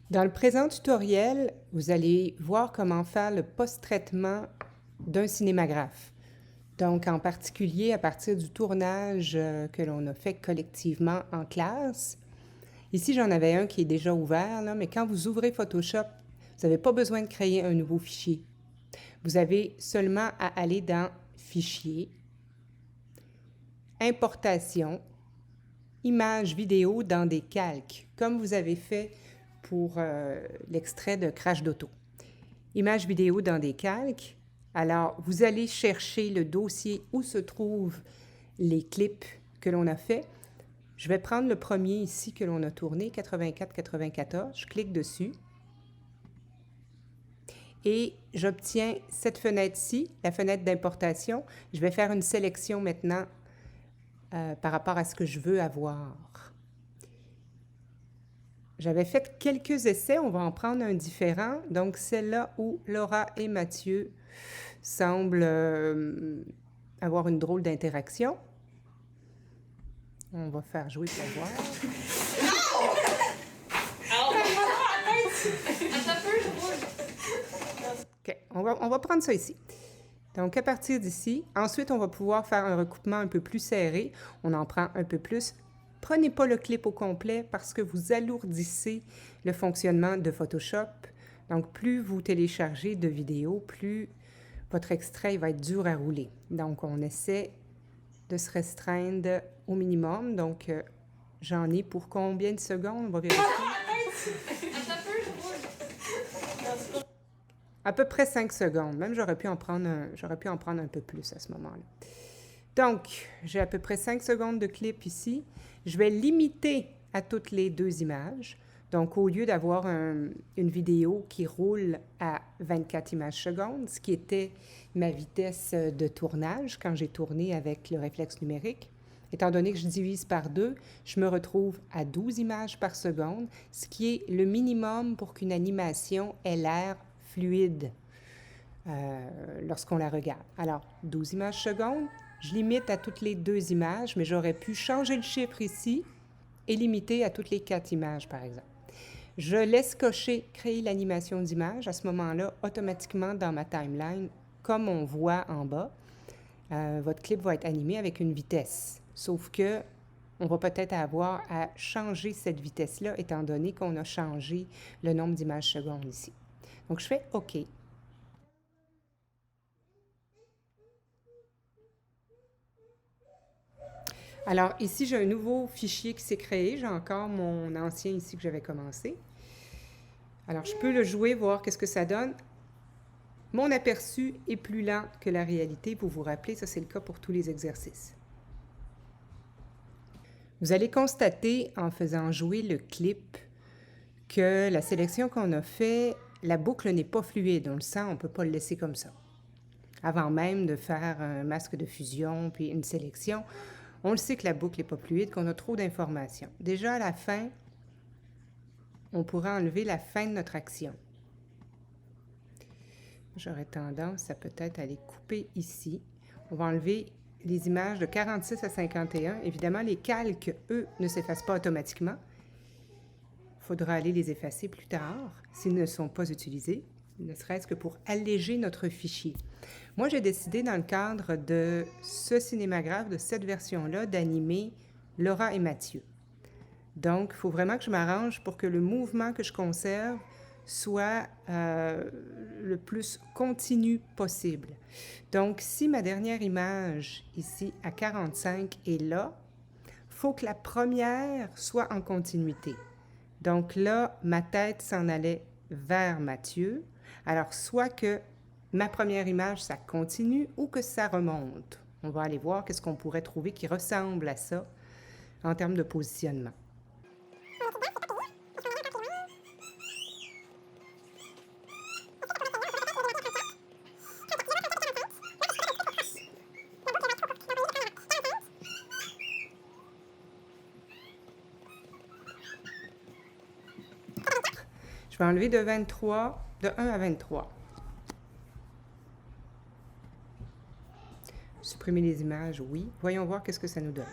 Dans le présent tutoriel, vous allez voir comment faire le post-traitement d'un cinémagraphe. Donc, en particulier à partir du tournage que l'on a fait collectivement en classe. Ici, j'en avais un qui est déjà ouvert, là, mais quand vous ouvrez Photoshop, vous n'avez pas besoin de créer un nouveau fichier. Vous avez seulement à aller dans Fichier, Importation, Images vidéo dans des calques, comme vous avez fait pour l'extrait de Crash d'auto. Images vidéo dans des calques. Alors, vous allez chercher le dossier où se trouvent les clips que l'on a fait. Je vais prendre le premier ici que l'on a tourné, 84-94. Je clique dessus. Et j'obtiens cette fenêtre-ci, la fenêtre d'importation. Je vais faire une sélection maintenant par rapport à ce que je veux avoir. J'avais fait quelques essais, on va en prendre un différent. Donc, celle-là où Laura et Mathieu semblent avoir une drôle d'interaction. On va faire jouer pour voir. OK, on va prendre ça ici. Donc, à partir d'ici, ensuite, on va pouvoir faire un recoupement un peu plus serré. On en prend un peu plus. Prenez pas le clip au complet parce que vous alourdissez le fonctionnement de Photoshop. Donc, plus vous téléchargez de vidéos, plus votre extrait va être dur à rouler. Donc, on essaie de se restreindre au minimum. Donc, j'en ai pour combien de secondes? On va vérifier. À peu près 5 secondes. Même, j'aurais pu en prendre un peu plus à ce moment-là. Donc, j'ai à peu près 5 secondes de clip ici. Je vais limiter à toutes les deux images. Donc, au lieu d'avoir une vidéo qui roule à 24 images secondes, ce qui était ma vitesse de tournage quand j'ai tourné avec le réflexe numérique, étant donné que je divise par 2, je me retrouve à 12 images par seconde, ce qui est le minimum pour qu'une animation ait l'air fluide lorsqu'on la regarde. Alors, 12 images secondes, je limite à toutes les deux images, mais j'aurais pu changer le chiffre ici et limiter à toutes les 4 images, par exemple. Je laisse cocher « Créer l'animation d'image ». À ce moment-là, automatiquement dans ma timeline, comme on voit en bas, votre clip va être animé avec une vitesse. Sauf que on va peut-être avoir à changer cette vitesse-là, étant donné qu'on a changé le nombre d'images secondes ici. Donc, je fais « OK ». Alors, ici, j'ai un nouveau fichier qui s'est créé. J'ai encore mon ancien ici que j'avais commencé. Alors, je peux le jouer, voir qu'est-ce que ça donne. Mon aperçu est plus lent que la réalité. Vous vous rappelez, ça, c'est le cas pour tous les exercices. Vous allez constater, en faisant jouer le clip, que la sélection qu'on a fait, la boucle n'est pas fluide. On le sent, on ne peut pas le laisser comme ça. Avant même de faire un masque de fusion, puis une sélection, on le sait que la boucle n'est pas fluide, qu'on a trop d'informations. Déjà, à la fin, on pourrait enlever la fin de notre action. J'aurais tendance à peut-être aller couper ici. On va enlever les images de 46 à 51. Évidemment, les calques, eux, ne s'effacent pas automatiquement. Il faudra aller les effacer plus tard s'ils ne sont pas utilisés, ne serait-ce que pour alléger notre fichier. Moi, j'ai décidé, dans le cadre de ce cinémagraphe, de cette version-là, d'animer Laura et Mathieu. Donc, il faut vraiment que je m'arrange pour que le mouvement que je conserve soit le plus continu possible. Donc, si ma dernière image, ici, à 45, est là, il faut que la première soit en continuité. Donc là, ma tête s'en allait vers Mathieu. Alors, soit que ma première image, ça continue ou que ça remonte. On va aller voir qu'est-ce qu'on pourrait trouver qui ressemble à ça en termes de positionnement. Je vais enlever de 23, de 1 à 23. Supprimer les images, oui. Voyons voir qu'est-ce que ça nous donne.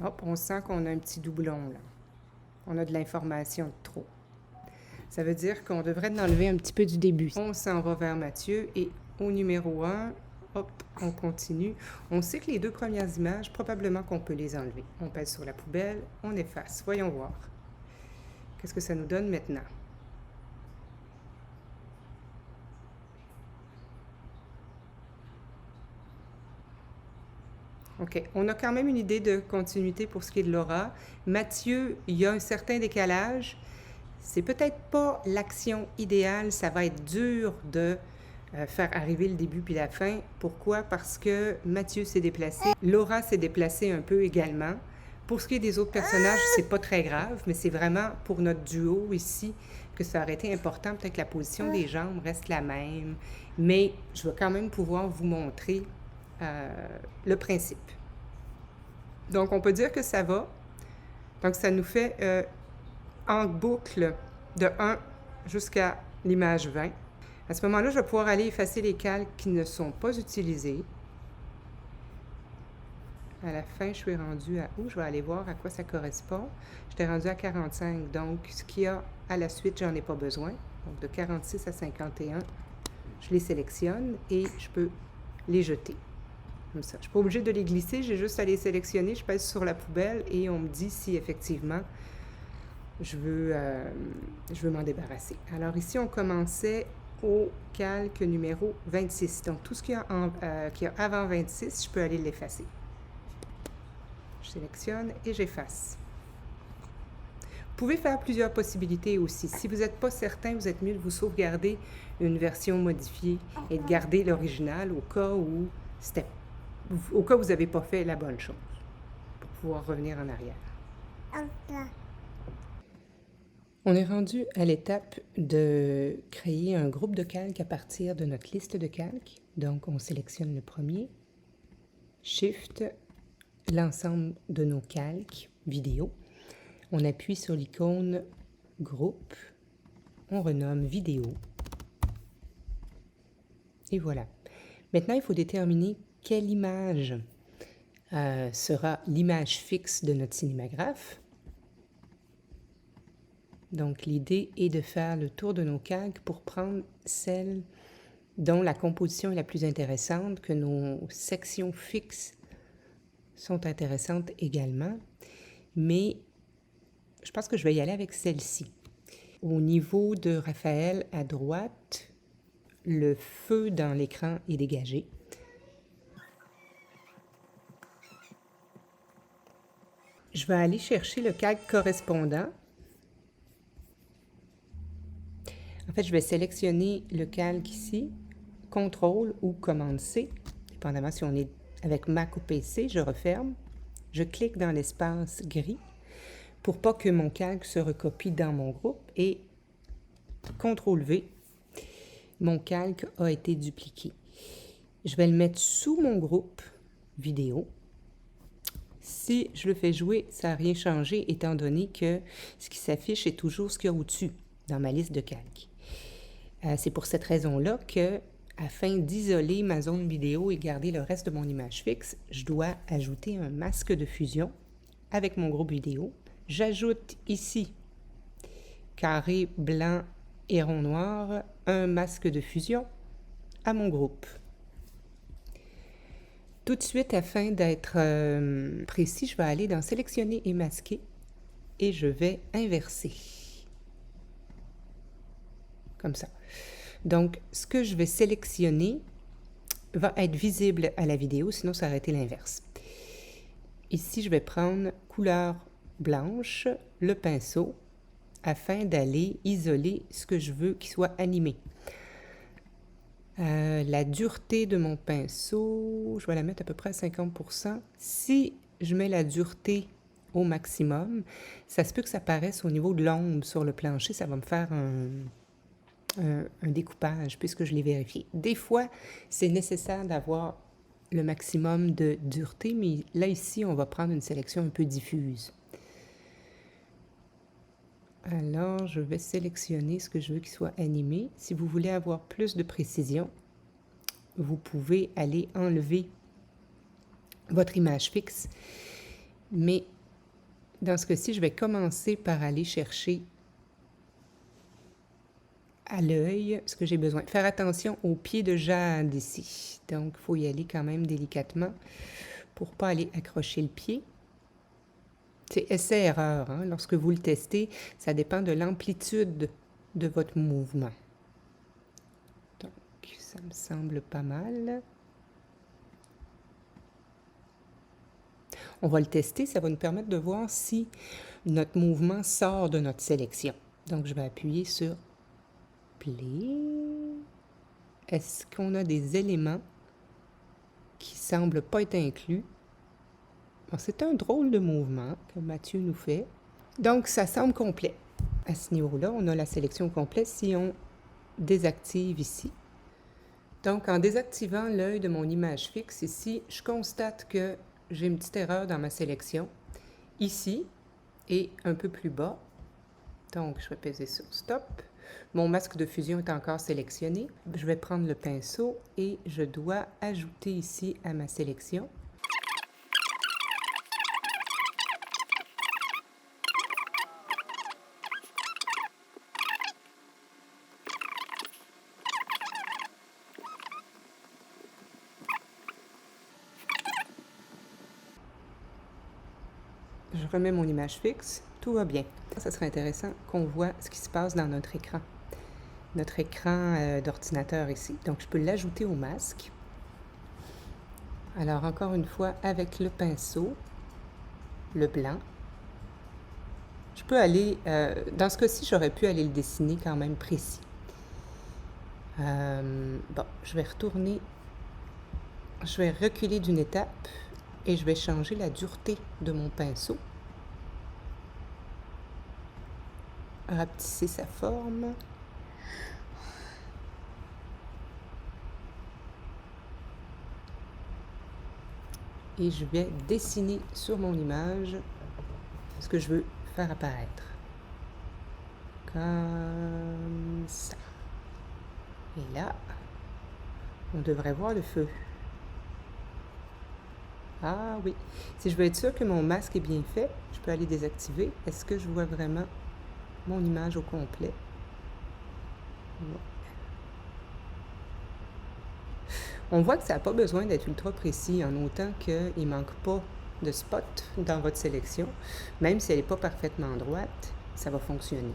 Hop, on sent qu'on a un petit doublon là. On a de l'information de trop. Ça veut dire qu'on devrait enlever un petit peu du début. On s'en va vers Mathieu et au numéro 1, hop, on continue. On sait que les 2 premières images, probablement qu'on peut les enlever. On pèse sur la poubelle, on efface. Voyons voir. Qu'est-ce que ça nous donne maintenant? OK. On a quand même une idée de continuité pour ce qui est de l'aura. Mathieu, il y a un certain décalage. C'est peut-être pas l'action idéale. Ça va être dur de faire arriver le début puis la fin. Pourquoi? Parce que Mathieu s'est déplacé. Laura s'est déplacée un peu également. Pour ce qui est des autres personnages, c'est pas très grave, mais c'est vraiment pour notre duo ici que ça aurait été important. Peut-être que la position des jambes reste la même, mais je vais quand même pouvoir vous montrer le principe. Donc, on peut dire que ça va. Donc, ça nous fait en boucle de 1 jusqu'à l'image 20. À ce moment-là, je vais pouvoir aller effacer les calques qui ne sont pas utilisés. À la fin, je suis rendue à où? Je vais aller voir à quoi ça correspond. J'étais rendue à 45, donc ce qu'il y a à la suite, j'en ai pas besoin. Donc, de 46 à 51, je les sélectionne et je peux les jeter. Comme ça. Je ne suis pas obligée de les glisser, j'ai juste à les sélectionner, je pèse sur la poubelle et on me dit si effectivement je veux m'en débarrasser. Alors ici, on commençait au calque numéro 26. Donc tout ce qu'il y a avant 26, je peux aller l'effacer. Je sélectionne et j'efface. Vous pouvez faire plusieurs possibilités aussi. Si vous n'êtes pas certain, vous êtes mieux de vous sauvegarder une version modifiée et de garder l'original au cas où vous n'avez pas fait la bonne chose, pour pouvoir revenir en arrière. On est rendu à l'étape de créer un groupe de calques à partir de notre liste de calques. Donc, on sélectionne le premier, Shift, l'ensemble de nos calques vidéo. On appuie sur l'icône groupe, on renomme vidéo. Et voilà. Maintenant, il faut déterminer quelle image sera l'image fixe de notre cinémagraphe. Donc, l'idée est de faire le tour de nos calques pour prendre celle dont la composition est la plus intéressante, que nos sections fixes sont intéressantes également. Mais je pense que je vais y aller avec celle-ci. Au niveau de Raphaël à droite, le feu dans l'écran est dégagé. Je vais aller chercher le calque correspondant. En fait, je vais sélectionner le calque ici, CTRL ou commande C, dépendamment si on est avec Mac ou PC, je referme. Je clique dans l'espace gris pour pas que mon calque se recopie dans mon groupe et CTRL V, mon calque a été dupliqué. Je vais le mettre sous mon groupe vidéo. Si je le fais jouer, ça n'a rien changé étant donné que ce qui s'affiche est toujours ce qu'il y a au-dessus dans ma liste de calques. C'est pour cette raison-là que, afin d'isoler ma zone vidéo et garder le reste de mon image fixe, je dois ajouter un masque de fusion avec mon groupe vidéo. J'ajoute ici, carré blanc et rond noir, un masque de fusion à mon groupe. Tout de suite, afin d'être précis, je vais aller dans sélectionner et masquer et je vais inverser. Comme ça. Donc, ce que je vais sélectionner va être visible à la vidéo, sinon ça aurait été l'inverse. Ici, je vais prendre couleur blanche, le pinceau, afin d'aller isoler ce que je veux qu'il soit animé. La dureté de mon pinceau, je vais la mettre à peu près à 50%. Si je mets la dureté au maximum, ça se peut que ça paraisse au niveau de l'ombre sur le plancher. Ça va me faire un découpage puisque je l'ai vérifié. Des fois, c'est nécessaire d'avoir le maximum de dureté, mais là, ici, on va prendre une sélection un peu diffuse. Alors, je vais sélectionner ce que je veux qu'il soit animé. Si vous voulez avoir plus de précision, vous pouvez aller enlever votre image fixe. Mais Dans ce cas-ci, je vais commencer par aller chercher à l'œil ce que j'ai besoin. Faire attention aux pieds de jade ici. Donc, il faut y aller quand même délicatement pour ne pas aller accrocher le pied. C'est essai-erreur. Hein? Lorsque vous le testez, ça dépend de l'amplitude de votre mouvement. Donc, ça me semble pas mal. On va le tester, ça va nous permettre de voir si notre mouvement sort de notre sélection. Donc, je vais appuyer sur Play. Est-ce qu'on a des éléments qui ne semblent pas être inclus? Bon, c'est un drôle de mouvement que Mathieu nous fait. Donc, ça semble complet. À ce niveau-là, on a la sélection complète si on désactive ici. Donc, en désactivant l'œil de mon image fixe ici, je constate que j'ai une petite erreur dans ma sélection. Ici et un peu plus bas. Donc, je vais peser sur Stop. Mon masque de fusion est encore sélectionné. Je vais prendre le pinceau et je dois ajouter ici à ma sélection. Je remets mon image fixe, tout va bien. Ça serait intéressant qu'on voit ce qui se passe dans notre écran d'ordinateur ici. Donc, je peux l'ajouter au masque. Alors, encore une fois, avec le pinceau, le blanc, je peux aller, dans ce cas-ci, j'aurais pu aller le dessiner quand même précis. Bon, je vais retourner, je vais reculer d'une étape et je vais changer la dureté de mon pinceau. Rapetisser sa forme. Et je vais dessiner sur mon image ce que je veux faire apparaître. Comme ça. Et là, on devrait voir le feu. Ah oui. Si je veux être sûr que mon masque est bien fait, je peux aller désactiver. Est-ce que je vois vraiment mon image au complet? Non. On voit que ça n'a pas besoin d'être ultra précis, en autant qu'il ne manque pas de spot dans votre sélection. Même si elle n'est pas parfaitement droite, ça va fonctionner.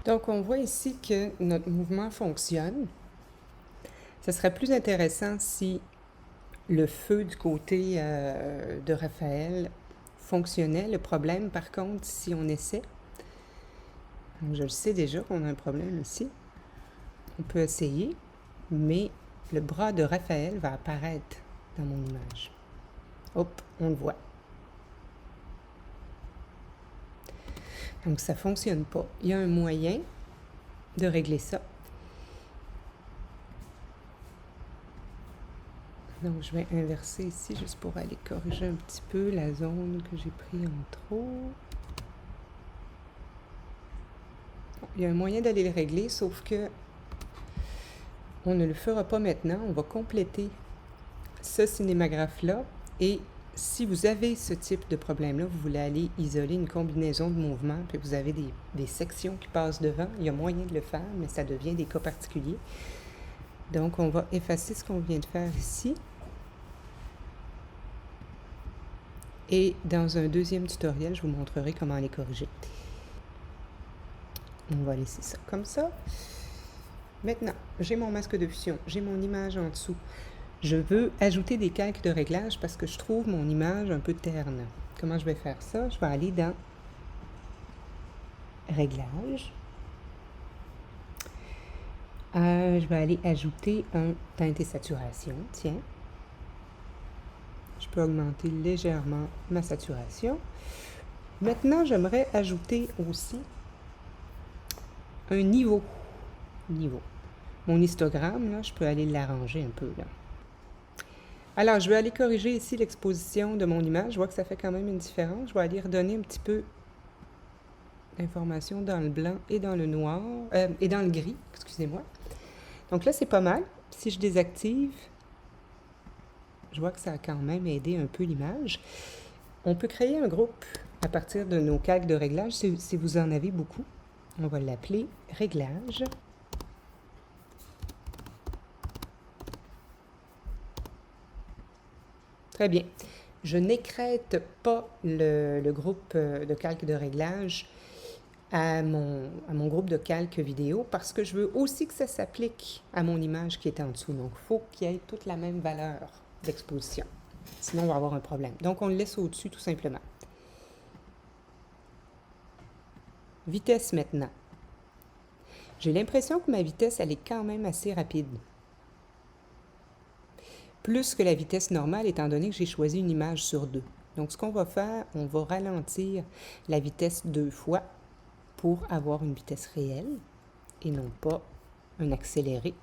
Donc, on voit ici que notre mouvement fonctionne. Ce serait plus intéressant si le feu du côté de Raphaël fonctionnait. Le problème, par contre, si on essaie, donc je le sais déjà qu'on a un problème ici, on peut essayer, mais le bras de Raphaël va apparaître dans mon image. Hop, on le voit. Donc, ça ne fonctionne pas. Il y a un moyen de régler ça. Donc, je vais inverser ici juste pour aller corriger un petit peu la zone que j'ai pris en trop. Bon, il y a un moyen d'aller le régler, sauf que on ne le fera pas maintenant. On va compléter ce cinémagraphe-là. Et si vous avez ce type de problème-là, vous voulez aller isoler une combinaison de mouvements, puis vous avez des sections qui passent devant, il y a moyen de le faire, mais ça devient des cas particuliers. Donc, on va effacer ce qu'on vient de faire ici. Et dans un deuxième tutoriel, je vous montrerai comment les corriger. On va laisser ça comme ça. Maintenant, j'ai mon masque de fusion, j'ai mon image en dessous. Je veux ajouter des calques de réglage parce que je trouve mon image un peu terne. Comment je vais faire ça? Je vais aller dans Réglages. Je vais aller ajouter un teinte et saturation. Tiens. Je peux augmenter légèrement ma saturation. Maintenant, j'aimerais ajouter aussi un niveau. Mon histogramme, là, je peux aller l'arranger un peu, là. Alors, je vais aller corriger ici l'exposition de mon image. Je vois que ça fait quand même une différence. Je vais aller redonner un petit peu d'informations dans le blanc et dans le noir, et dans le gris, excusez-moi. Donc là, c'est pas mal. Si je désactive, je vois que ça a quand même aidé un peu l'image. On peut créer un groupe à partir de nos calques de réglage si vous en avez beaucoup. On va l'appeler « Réglage ». Très bien. Je n'écrète pas le groupe de calque de réglage à mon groupe de calque vidéo parce que je veux aussi que ça s'applique à mon image qui est en dessous. Donc, il faut qu'il y ait toute la même valeur d'exposition. Sinon, on va avoir un problème. Donc, on le laisse au-dessus tout simplement. Vitesse maintenant. J'ai l'impression que ma vitesse, elle est quand même assez rapide. Plus que la vitesse normale, étant donné que j'ai choisi une image sur 2. Donc, ce qu'on va faire, on va ralentir la vitesse 2 fois pour avoir une vitesse réelle et non pas un accéléré.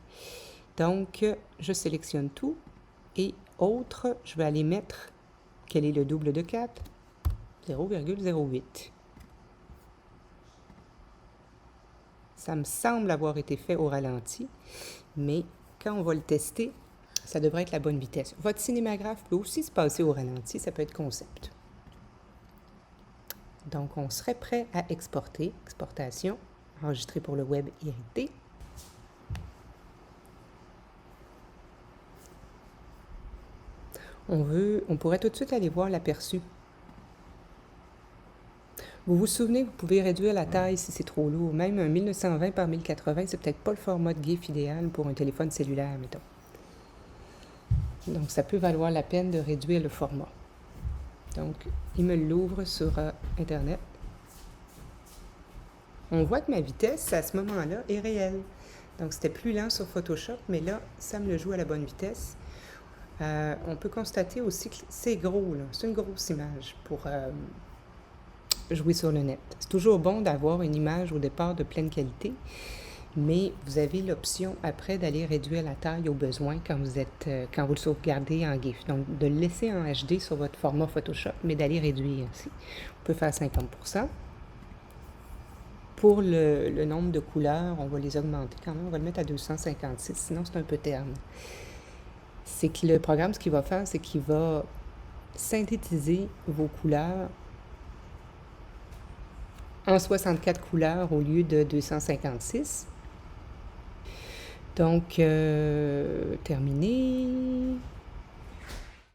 Donc, je sélectionne tout et autre, je vais aller mettre, quel est le double de 4? 0,08. Ça me semble avoir été fait au ralenti, mais quand on va le tester, ça devrait être la bonne vitesse. Votre cinémagraphe peut aussi se passer au ralenti, ça peut être concept. Donc, on serait prêt à exporter. Exportation, enregistrer pour le web irrité. On pourrait tout de suite aller voir l'aperçu. Vous vous souvenez, vous pouvez réduire la taille si c'est trop lourd. Même un 1920 par 1080, c'est peut-être pas le format de GIF idéal pour un téléphone cellulaire, mettons. Donc, ça peut valoir la peine de réduire le format. Donc, il me l'ouvre sur Internet. On voit que ma vitesse, à ce moment-là, est réelle. Donc, c'était plus lent sur Photoshop, mais là, ça me le joue à la bonne vitesse. On peut constater aussi que c'est gros, là. C'est une grosse image pour jouer sur le net. C'est toujours bon d'avoir une image au départ de pleine qualité, mais vous avez l'option après d'aller réduire la taille au besoin quand vous le sauvegardez en GIF. Donc, de le laisser en HD sur votre format Photoshop, mais d'aller réduire aussi. On peut faire 50%. Pour le nombre de couleurs, on va les augmenter quand même. On va le mettre à 256, sinon c'est un peu terne. C'est que le programme, ce qu'il va faire, c'est qu'il va synthétiser vos couleurs en 64 couleurs au lieu de 256. Donc, terminé.